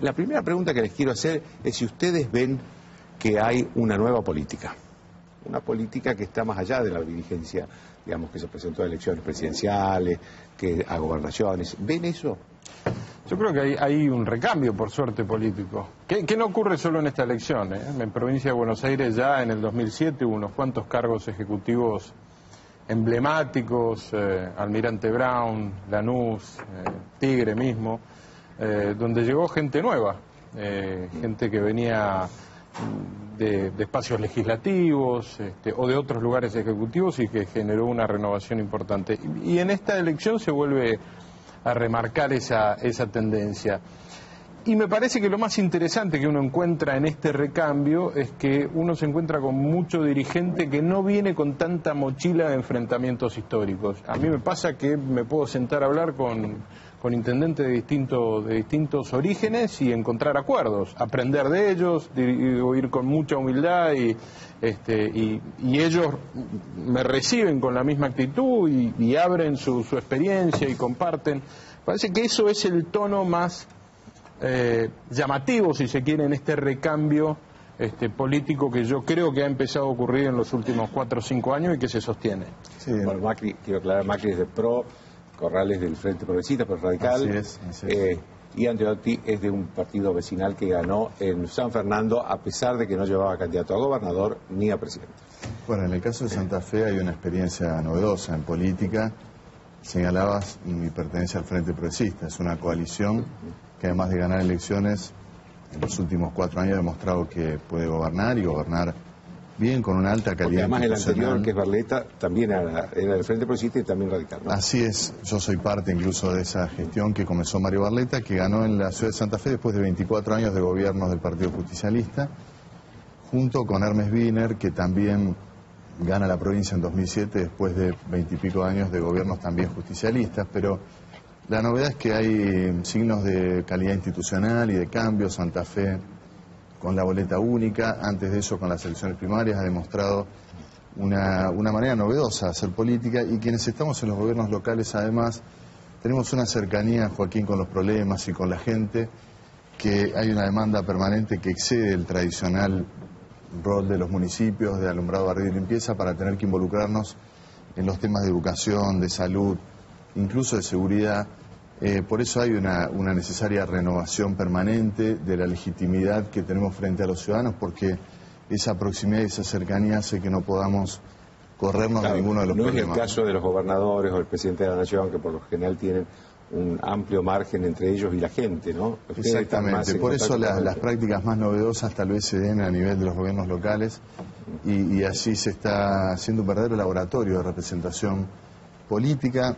La primera pregunta que les quiero hacer es si ustedes ven que hay una nueva política. Una política que está más allá de la dirigencia, digamos, que se presentó a elecciones presidenciales, que a gobernaciones. ¿Ven eso? Yo creo que hay un recambio, por suerte, político. Que no ocurre solo en esta elección. En provincia de Buenos Aires ya en el 2007 hubo unos cuantos cargos ejecutivos emblemáticos, Almirante Brown, Lanús, Tigre mismo, donde llegó gente nueva, gente que venía de espacios legislativos o de otros lugares ejecutivos y que generó una renovación importante. Y en esta elección se vuelve a remarcar esa tendencia. Y me parece que lo más interesante que uno encuentra en este recambio es que uno se encuentra con mucho dirigente que no viene con tanta mochila de enfrentamientos históricos. A mí me pasa que me puedo sentar a hablar con intendentes de distintos orígenes y encontrar acuerdos, aprender de ellos, ir con mucha humildad y ellos me reciben con la misma actitud y abren su experiencia y comparten. Parece que eso es el tono más llamativo, si se quiere, en este recambio político que yo creo que ha empezado a ocurrir en los últimos 4 o 5 años y que se sostiene. Sí. Bueno, Macri, quiero aclarar, Macri es del PRO, Corrales del Frente Progresista, pero radical. Así es. Y Andreotti es de un partido vecinal que ganó en San Fernando, a pesar de que no llevaba candidato a gobernador ni a presidente. Bueno, en el caso de Santa Fe hay una experiencia novedosa en política. Señalabas mi pertenencia al Frente Progresista. Es una coalición que, además de ganar elecciones, en los últimos 4 años ha demostrado que puede gobernar y gobernar bien, con una alta calidad. Porque además el anterior, que es Barletta, también era del Frente Progresista y también radical, ¿no? Así es, yo soy parte incluso de esa gestión que comenzó Mario Barletta, que ganó en la ciudad de Santa Fe después de 24 años de gobiernos del Partido Justicialista, junto con Hermes Wiener, que también gana la provincia en 2007 después de 20 y pico años de gobiernos también justicialistas, pero la novedad es que hay signos de calidad institucional y de cambio. Santa Fe, con la boleta única, antes de eso con las elecciones primarias, ha demostrado una manera novedosa de hacer política, y quienes estamos en los gobiernos locales además tenemos una cercanía, Joaquín, con los problemas y con la gente, que hay una demanda permanente que excede el tradicional rol de los municipios de alumbrado, barrido y limpieza, para tener que involucrarnos en los temas de educación, de salud, incluso de seguridad. Por eso hay una necesaria renovación permanente de la legitimidad que tenemos frente a los ciudadanos, porque esa proximidad y esa cercanía hace que no podamos corrernos de ninguno de los problemas. No es el caso de los gobernadores o el presidente de la Nación, que por lo general tienen un amplio margen entre ellos y la gente, ¿no? Exactamente, por eso las prácticas más novedosas tal vez se den a nivel de los gobiernos locales, y así se está haciendo un verdadero laboratorio de representación política.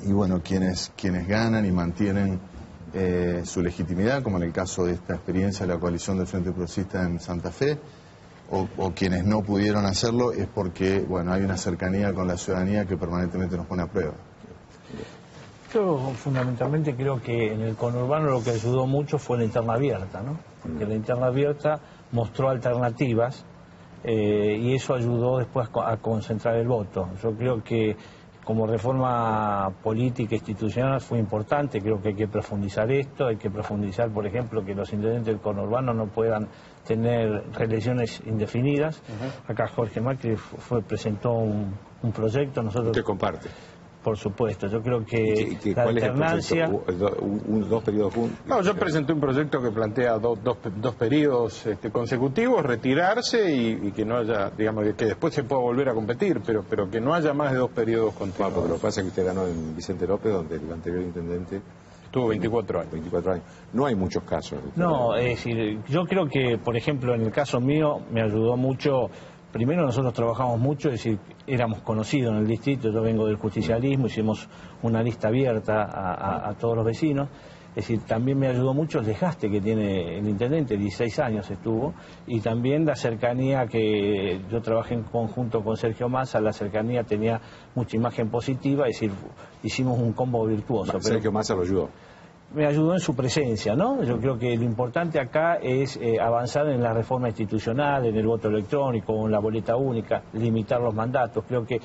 Y bueno, quienes ganan y mantienen su legitimidad, como en el caso de esta experiencia de la coalición del Frente Progresista en Santa Fe, o quienes no pudieron hacerlo, es porque, bueno, hay una cercanía con la ciudadanía que permanentemente nos pone a prueba. Yo fundamentalmente creo que en el conurbano lo que ayudó mucho fue la interna abierta, ¿no? Porque la interna abierta mostró alternativas y eso ayudó después a concentrar el voto. Yo creo que como reforma política e institucional fue importante. Creo que hay que profundizar esto, hay que profundizar, por ejemplo, que los intendentes del conurbano no puedan tener reelecciones indefinidas. Acá Jorge Macri presentó un proyecto, nosotros... ¿Usted comparte? Por supuesto, yo creo que la ¿Cuál alternancia... es el proyecto? ¿Dos periodos juntos? No, yo presenté un proyecto que plantea dos periodos consecutivos, retirarse y que no haya, digamos, que después se pueda volver a competir, pero que no haya más de 2 periodos continuos. Porque lo que pasa es que usted ganó en Vicente López, donde el anterior intendente tuvo 24 años. 24 años. No hay muchos casos. No, es decir, yo creo que, por ejemplo, en el caso mío me ayudó mucho. Primero, nosotros trabajamos mucho, es decir, éramos conocidos en el distrito. Yo vengo del justicialismo, hicimos una lista abierta a todos los vecinos. Es decir, también me ayudó mucho el desgaste que tiene el intendente, 16 años estuvo, y también la cercanía que yo trabajé en conjunto con Sergio Massa. La cercanía tenía mucha imagen positiva, es decir, hicimos un combo virtuoso. Sergio Massa lo ayudó. me ayudó en su presencia, ¿no? Yo creo que lo importante acá es avanzar en la reforma institucional, en el voto electrónico, en la boleta única, limitar los mandatos. Creo que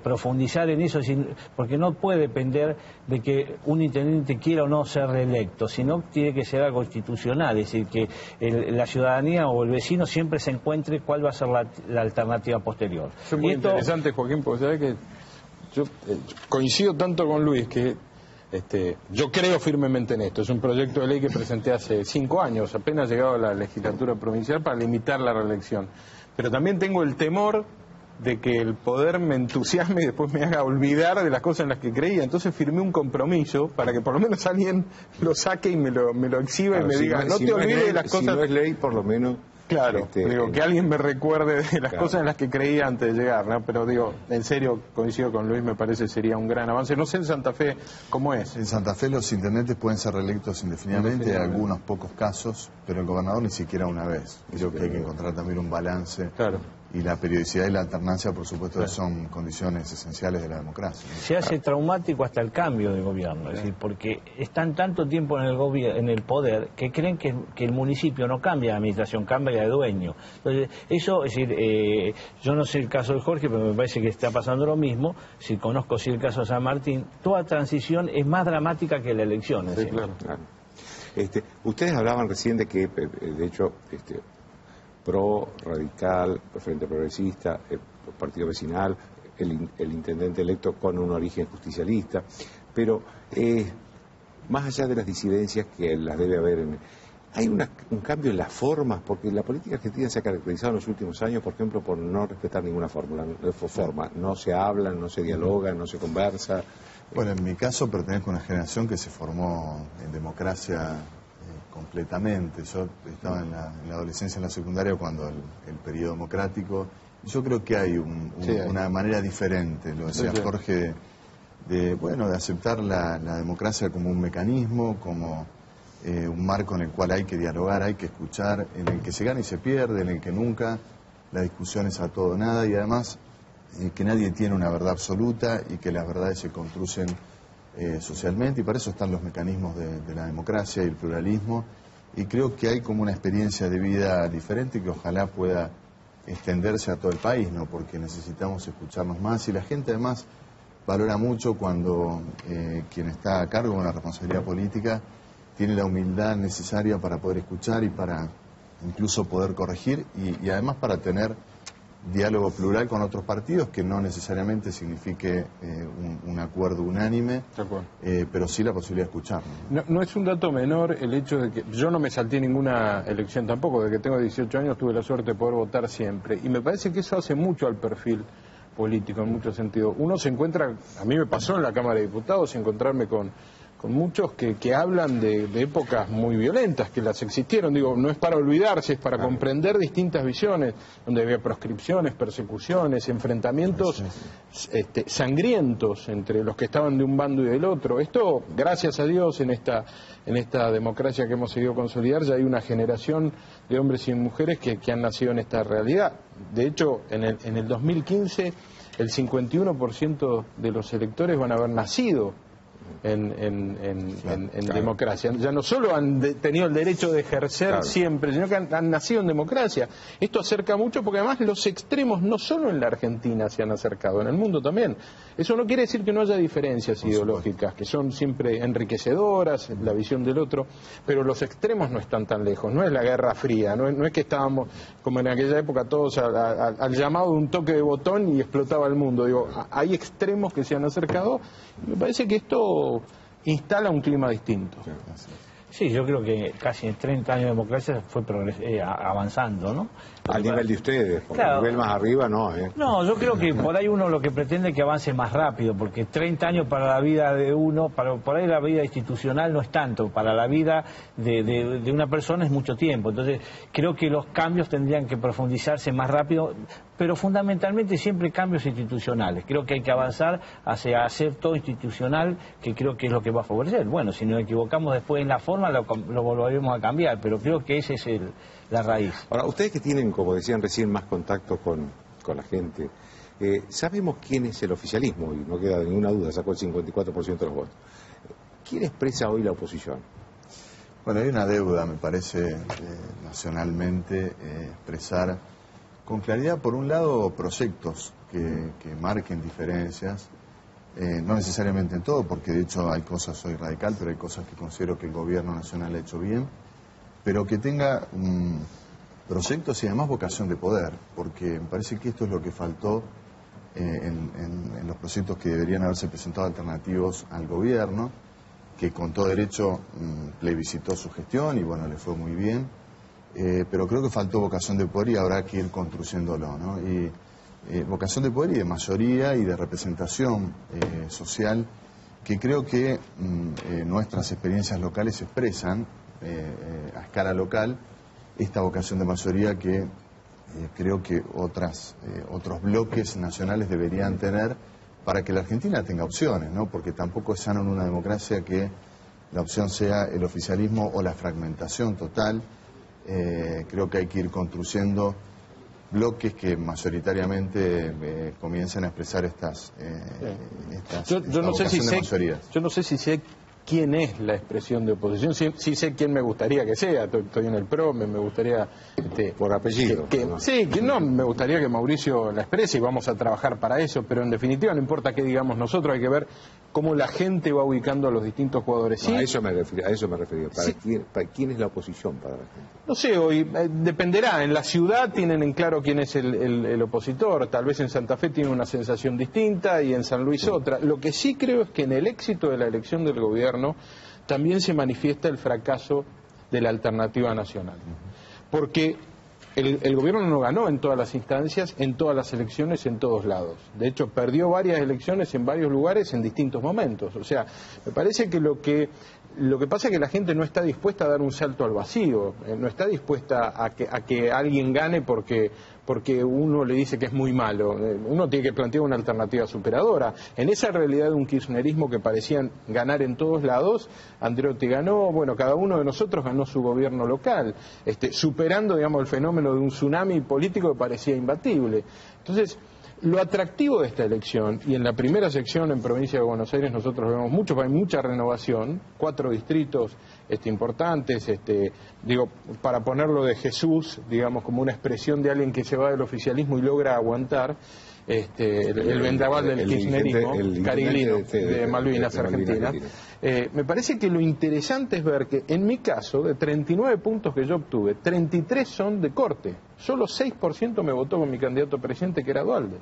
profundizar en eso, porque no puede depender de que un intendente quiera o no ser reelecto, sino tiene que ser algo institucional, es decir, que la ciudadanía o el vecino siempre se encuentre cuál va a ser la alternativa posterior. Es muy interesante, Joaquín, porque sabes que yo coincido tanto con Luis que yo creo firmemente en esto. Es un proyecto de ley que presenté hace 5 años, apenas llegado a la legislatura provincial, para limitar la reelección. Pero también tengo el temor de que el poder me entusiasme y después me haga olvidar de las cosas en las que creía. Entonces firmé un compromiso para que por lo menos alguien lo saque y me lo exhiba, claro, y me diga, no te olvides de las cosas. Si no es ley, por lo menos... Claro, digo, que alguien me recuerde de las cosas en las que creía antes de llegar, ¿no? Pero digo, en serio, coincido con Luis, me parece sería un gran avance. No sé en Santa Fe cómo es. En Santa Fe los intendentes pueden ser reelectos indefinidamente, en algunos pocos casos, pero el gobernador ni siquiera una vez. Creo que hay que encontrar también un balance. Claro. Y la periodicidad y la alternancia, por supuesto, claro, son condiciones esenciales de la democracia, ¿no? Se hace traumático hasta el cambio de gobierno, es decir, porque están tanto tiempo en el poder que creen que el municipio no cambia de administración, cambia de dueño. Entonces, eso, es decir, yo no sé el caso de Jorge, pero me parece que está pasando lo mismo. Si conozco el caso de San Martín, toda transición es más dramática que la elección. Sí, claro. Ustedes hablaban recién de que, de hecho, PRO, Radical, Frente Progresista, Partido Vecinal, el intendente electo con un origen justicialista, pero más allá de las disidencias que las debe haber, hay un cambio en las formas, porque la política argentina se ha caracterizado en los últimos años, por ejemplo, por no respetar ninguna forma, no se habla, no se dialoga, no se conversa. Bueno, en mi caso pertenezco a una generación que se formó en democracia completamente. Yo estaba en la adolescencia, en la secundaria, cuando el periodo democrático. Yo creo que hay una manera diferente, lo decía Jorge, de aceptar la democracia como un mecanismo, como un marco en el cual hay que dialogar, hay que escuchar, en el que se gana y se pierde, en el que nunca la discusión es a todo o nada, y además que nadie tiene una verdad absoluta y que las verdades se construyen socialmente, y para eso están los mecanismos de la democracia y el pluralismo, y creo que hay como una experiencia de vida diferente que ojalá pueda extenderse a todo el país, ¿no? Porque necesitamos escucharnos más, y la gente además valora mucho cuando quien está a cargo de una responsabilidad política tiene la humildad necesaria para poder escuchar y para incluso poder corregir, y además para tener diálogo plural con otros partidos, que no necesariamente signifique un acuerdo unánime, pero sí la posibilidad de escuchar, ¿no? No es un dato menor el hecho de que yo no me salté ninguna elección tampoco, de que tengo 18 años tuve la suerte de poder votar siempre, y me parece que eso hace mucho al perfil político en muchos sentidos. Uno se encuentra, a mí me pasó en la Cámara de Diputados, encontrarme con muchos que hablan de épocas muy violentas, que las existieron. Digo, no es para olvidarse, es para comprender distintas visiones, donde había proscripciones, persecuciones, enfrentamientos sangrientos entre los que estaban de un bando y del otro. Esto, gracias a Dios, en esta democracia que hemos seguido consolidar, ya hay una generación de hombres y mujeres que han nacido en esta realidad. De hecho, en el 2015, el 51% de los electores van a haber nacido en democracia. Ya no solo han tenido el derecho de ejercer siempre, sino que han nacido en democracia. Esto acerca mucho porque además los extremos no solo en la Argentina se han acercado, en el mundo también. Eso no quiere decir que no haya diferencias ideológicas, que son siempre enriquecedoras, la visión del otro, pero los extremos no están tan lejos. No es la Guerra Fría, no es que estábamos como en aquella época todos al llamado de un toque de botón y explotaba el mundo. Digo, hay extremos que se han acercado, y me parece que esto instala un clima distinto. Sí, yo creo que casi en 30 años de democracia fue avanzando, ¿no? Al nivel de ustedes, porque a nivel más arriba no, No, yo creo que por ahí uno lo que pretende es que avance más rápido, porque 30 años para la vida de uno, por ahí la vida institucional no es tanto, para la vida de una persona es mucho tiempo. Entonces, creo que los cambios tendrían que profundizarse más rápido, pero fundamentalmente siempre cambios institucionales. Creo que hay que avanzar hacia hacer todo institucional, que creo que es lo que va a favorecer. Bueno, si nos equivocamos después en la forma, lo volveremos a cambiar, pero creo que esa es la raíz. Ahora, ustedes que tienen, como decían recién, más contacto con la gente, sabemos quién es el oficialismo, y no queda ninguna duda, sacó el 54% de los votos. ¿quién expresa hoy la oposición? Bueno, hay una deuda, me parece, nacionalmente, expresar con claridad, por un lado, proyectos que marquen diferencias, no necesariamente en todo, porque de hecho hay cosas, soy radical, pero hay cosas que considero que el gobierno nacional ha hecho bien, pero que tenga proyectos y además vocación de poder, porque me parece que esto es lo que faltó en los proyectos que deberían haberse presentado alternativos al gobierno, que con todo derecho plebiscitó su gestión y bueno, le fue muy bien, pero creo que faltó vocación de poder y habrá que ir construyéndolo, ¿no? Y vocación de poder y de mayoría y de representación social, que creo que nuestras experiencias locales expresan a escala local esta vocación de mayoría que creo que otros bloques nacionales deberían tener para que la Argentina tenga opciones, ¿no? Porque tampoco es sano en una democracia que la opción sea el oficialismo o la fragmentación total. Creo que hay que ir construyendo bloques que mayoritariamente comiencen a expresar estas yo no sé si sé, mayorías. yo no sé si sé quién es la expresión de oposición, sí sé quién me gustaría que sea, estoy en el PRO, me gustaría... por apellido. Me gustaría que Mauricio la exprese y vamos a trabajar para eso, pero en definitiva no importa qué digamos nosotros, hay que ver cómo la gente va ubicando a los distintos jugadores. ¿Sí? No, a eso me refería. ¿Para quién es la oposición para la gente? No sé, hoy dependerá. En la ciudad tienen en claro quién es el opositor. Tal vez en Santa Fe tiene una sensación distinta y en San Luis otra. Lo que sí creo es que en el éxito de la elección del gobierno también se manifiesta el fracaso de la alternativa nacional. Porque el gobierno no ganó en todas las instancias, en todas las elecciones, en todos lados. De hecho, perdió varias elecciones en varios lugares en distintos momentos. O sea, me parece que lo que pasa es que la gente no está dispuesta a dar un salto al vacío, no está dispuesta a que alguien gane porque uno le dice que es muy malo. Uno tiene que plantear una alternativa superadora. En esa realidad de un kirchnerismo que parecían ganar en todos lados, Andreotti ganó, bueno, cada uno de nosotros ganó su gobierno local, superando, digamos, el fenómeno de un tsunami político que parecía imbatible. Entonces, lo atractivo de esta elección, y en la primera sección en Provincia de Buenos Aires nosotros vemos mucho, hay mucha renovación, 4 distritos importantes, para ponerlo de Jesús, digamos, como una expresión de alguien que se va del oficialismo y logra aguantar, el vendaval del kirchnerismo, Cariglino, de Malvinas, Argentina. Me parece que lo interesante es ver que, en mi caso, de 39 puntos que yo obtuve, 33 son de corte. Solo 6% me votó con mi candidato a presidente, que era Duhalde.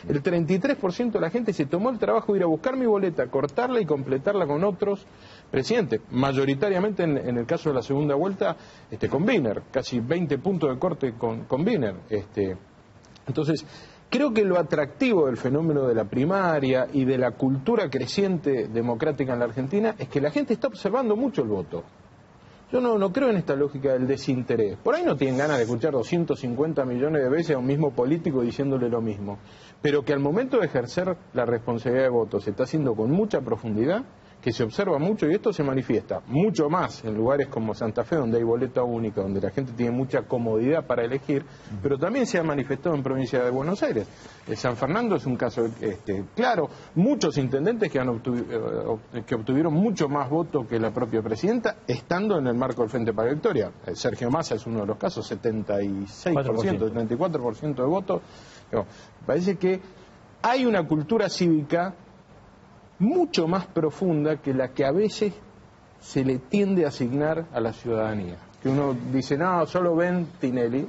El 33% de la gente se tomó el trabajo de ir a buscar mi boleta, cortarla y completarla con otros presidentes. Mayoritariamente, en el caso de la segunda vuelta, con Wiener. Casi 20 puntos de corte con Wiener. Entonces, creo que lo atractivo del fenómeno de la primaria y de la cultura creciente democrática en la Argentina es que la gente está observando mucho el voto. Yo no creo en esta lógica del desinterés. Por ahí no tienen ganas de escuchar 250 millones de veces a un mismo político diciéndole lo mismo. Pero que al momento de ejercer la responsabilidad de voto se está haciendo con mucha profundidad, que se observa mucho, y esto se manifiesta mucho más en lugares como Santa Fe, donde hay boleta única, donde la gente tiene mucha comodidad para elegir, pero también se ha manifestado en Provincia de Buenos Aires. San Fernando es un caso claro, muchos intendentes que obtuvieron mucho más votos que la propia presidenta, estando en el marco del Frente para la Victoria. Sergio Massa es uno de los casos, 76%, 74% de votos. Parece que hay una cultura cívica mucho más profunda que la que a veces se le tiende a asignar a la ciudadanía. Que uno dice, no, solo ven Tinelli.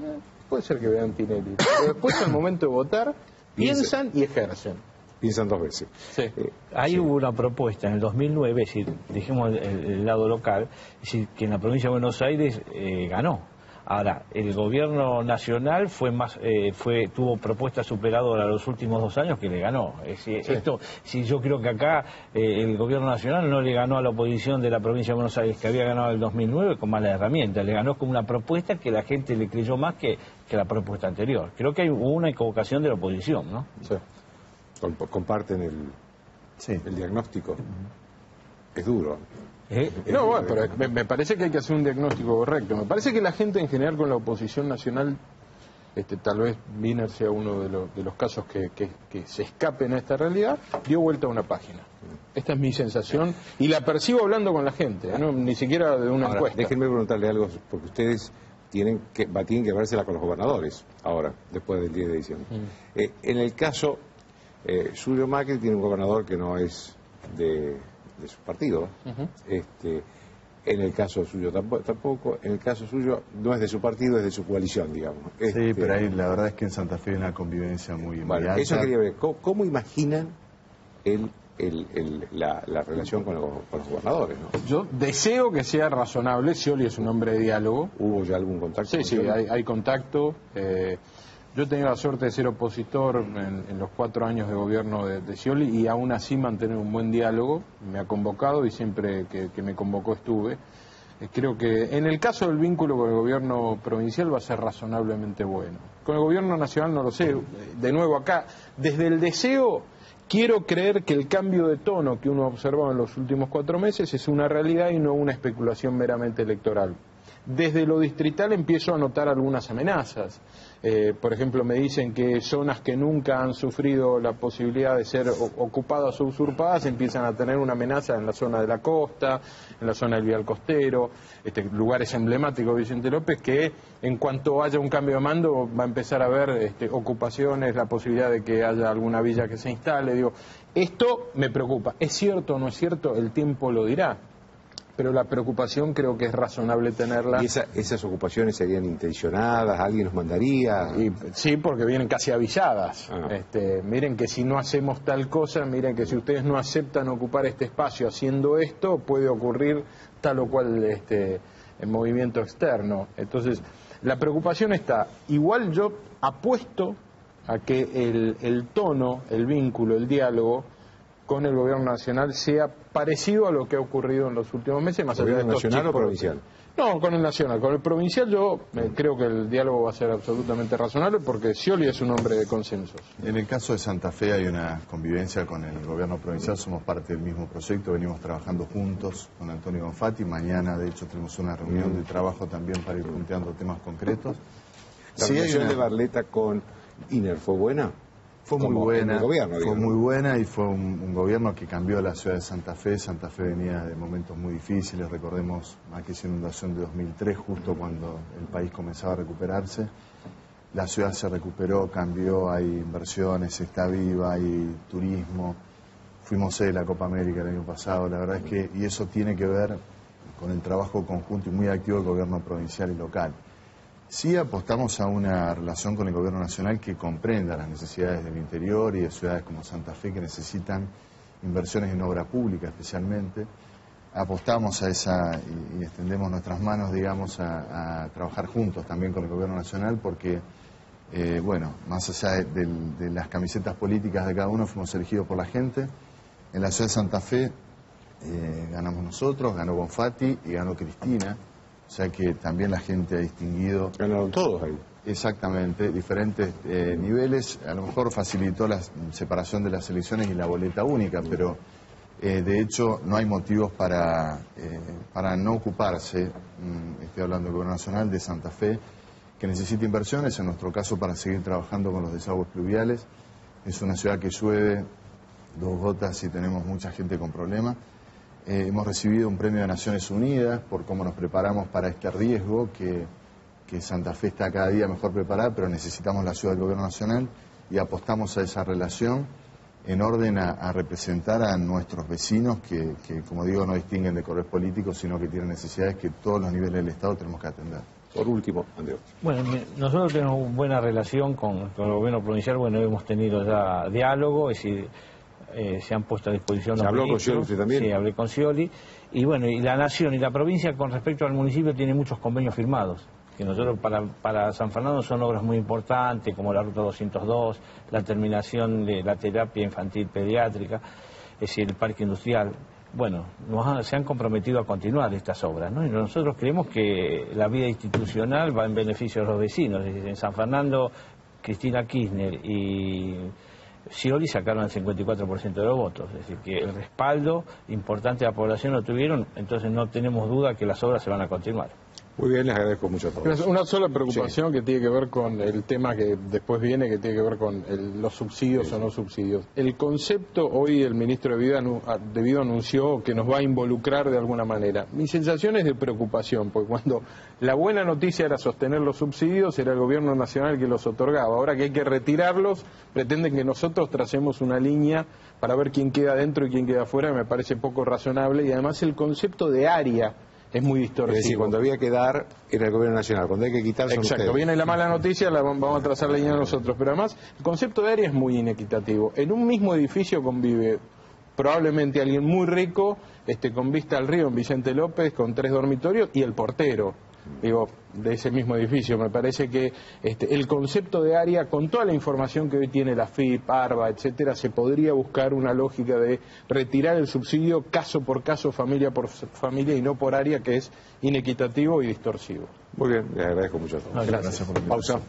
Puede ser que vean Tinelli, pero después al momento de votar piensan y ejercen. Piensan 2 veces. Sí. Ahí hubo una propuesta en el 2009, es decir, dijimos el lado local, es decir, que en la provincia de Buenos Aires ganó. Ahora, el gobierno nacional tuvo propuestas superadoras los últimos 2 años que le ganó. Es decir, yo creo que acá el gobierno nacional no le ganó a la oposición de la provincia de Buenos Aires, que había ganado en el 2009 con mala herramienta, le ganó con una propuesta que la gente le creyó más que la propuesta anterior. Creo que hubo una equivocación de la oposición, ¿no? Sí. Comparten el diagnóstico. Es duro. No, bueno, pero me parece que hay que hacer un diagnóstico correcto. Me parece que la gente en general con la oposición nacional tal vez Wiener sea uno de los casos que se escapen a esta realidad, dio vuelta a una página. Esta es mi sensación y la percibo hablando con la gente, ¿no? Ni siquiera de una encuesta. Déjenme preguntarle algo, porque ustedes tienen que vérsela con los gobernadores ahora, después del 10 de diciembre. En el caso suyo, Macri tiene un gobernador que no es de su partido. En el caso suyo tampoco, en el caso suyo no es de su partido, es de su coalición, digamos. Sí, pero ahí la verdad es que en Santa Fe hay una convivencia muy alta. Eso quería ver, ¿cómo imaginan la relación con los gobernadores, ¿no? Yo deseo que sea razonable. Scioli es un hombre de diálogo. ¿Hubo ya algún contacto? Sí, hay contacto. Yo he tenido la suerte de ser opositor en los 4 años de gobierno de Scioli y aún así mantener un buen diálogo. Me ha convocado y siempre que me convocó estuve. Creo que en el caso del vínculo con el gobierno provincial va a ser razonablemente bueno. Con el gobierno nacional no lo sé. De nuevo acá, desde el deseo, quiero creer que el cambio de tono que uno ha observado en los últimos 4 meses es una realidad y no una especulación meramente electoral. Desde lo distrital empiezo a notar algunas amenazas. Por ejemplo, me dicen que zonas que nunca han sufrido la posibilidad de ser ocupadas o usurpadas empiezan a tener una amenaza en la zona de la costa, en la zona del vial costero, lugares emblemáticos de Vicente López, que en cuanto haya un cambio de mando va a empezar a haber ocupaciones, la posibilidad de que haya alguna villa que se instale. Digo, esto me preocupa. ¿Es cierto o no es cierto? El tiempo lo dirá. Pero la preocupación creo que es razonable tenerla. ¿Y esas ocupaciones serían intencionadas? ¿Alguien los mandaría? Sí, porque vienen casi avisadas. Miren que si no hacemos tal cosa, miren que si ustedes no aceptan ocupar este espacio haciendo esto, puede ocurrir tal o cual movimiento externo. Entonces, la preocupación está. Igual yo apuesto a que el tono, el vínculo, el diálogo con el gobierno nacional sea parecido a lo que ha ocurrido en los últimos meses, más allá de estos nacional o provincial. No, con el nacional. Con el provincial yo creo que el diálogo va a ser absolutamente razonable porque Scioli es un hombre de consensos. En el caso de Santa Fe hay una convivencia con el gobierno provincial, somos parte del mismo proyecto, venimos trabajando juntos con Antonio Bonfatti. Mañana, de hecho, tenemos una reunión de trabajo también para ir planteando temas concretos. ¿La relación de Barletta con Wiener fue buena? Fue muy buena, fue muy buena y fue un gobierno que cambió la ciudad de Santa Fe. Santa Fe venía de momentos muy difíciles, recordemos aquella inundación de 2003, justo cuando el país comenzaba a recuperarse. La ciudad se recuperó, cambió, hay inversiones, está viva, hay turismo. Fuimos sede de la Copa América el año pasado, la verdad es que, y eso tiene que ver con el trabajo conjunto y muy activo del gobierno provincial y local. Sí apostamos a una relación con el gobierno nacional que comprenda las necesidades del interior y de ciudades como Santa Fe que necesitan inversiones en obra pública especialmente. Apostamos a esa y extendemos nuestras manos, digamos, a trabajar juntos también con el gobierno nacional porque, bueno, más allá de las camisetas políticas de cada uno, fuimos elegidos por la gente. En la ciudad de Santa Fe ganamos nosotros, ganó Bonfatti y ganó Cristina. O sea que también la gente ha distinguido... Ganaron todos ahí. Exactamente, diferentes niveles. A lo mejor facilitó la separación de las elecciones y la boleta única, pero de hecho no hay motivos para no ocuparse, estoy hablando del gobierno nacional, de Santa Fe, que necesita inversiones, en nuestro caso para seguir trabajando con los desagües pluviales. Es una ciudad que llueve 2 gotas y tenemos mucha gente con problemas. Hemos recibido un premio de Naciones Unidas por cómo nos preparamos para este riesgo, que Santa Fe está cada día mejor preparada, pero necesitamos la ayuda del gobierno nacional y apostamos a esa relación en orden a representar a nuestros vecinos que, como digo, no distinguen de colores políticos, sino que tienen necesidades que todos los niveles del Estado tenemos que atender. Por último, Andrés. Bueno, nosotros tenemos buena relación con el gobierno provincial, bueno, hemos tenido ya diálogo, es decir, se han puesto a disposición. ¿Se habló con Scioli usted también? Sí, hablé con Scioli. Y bueno, y la Nación y la provincia con respecto al municipio tiene muchos convenios firmados. Que nosotros para San Fernando son obras muy importantes, como la Ruta 202, la terminación de la terapia infantil pediátrica, es decir, el parque industrial. Bueno, se han comprometido a continuar estas obras, ¿no? Y nosotros creemos que la vida institucional va en beneficio de los vecinos. Es decir, en San Fernando, Cristina Kirchner y Scioli sacaron el 54% de los votos, es decir, que el respaldo importante de la población lo tuvieron, entonces no tenemos duda que las obras se van a continuar. Muy bien, les agradezco mucho a todos. Una sola preocupación que tiene que ver con el tema que después viene, que tiene que ver con los subsidios o no subsidios. El concepto, hoy el ministro de Vida anunció que nos va a involucrar de alguna manera. Mi sensación es de preocupación, porque cuando la buena noticia era sostener los subsidios, era el gobierno nacional el que los otorgaba. Ahora que hay que retirarlos, pretenden que nosotros tracemos una línea para ver quién queda dentro y quién queda afuera, me parece poco razonable, y además el concepto de área es muy distorsivo. Es decir, cuando había que dar era el gobierno nacional, cuando hay que quitar son Exacto, ustedes. viene la mala noticia, vamos a trazar la línea nosotros, pero además el concepto de área es muy inequitativo. En un mismo edificio convive probablemente alguien muy rico, con vista al río en Vicente López, con 3 dormitorios, y el portero, digo, de ese mismo edificio. Me parece que el concepto de área, con toda la información que hoy tiene la FIP, ARBA, etcétera, se podría buscar una lógica de retirar el subsidio caso por caso, familia por familia, y no por área, que es inequitativo y distorsivo. Muy bien, les agradezco mucho a todos. Gracias. Gracias por la Pausa.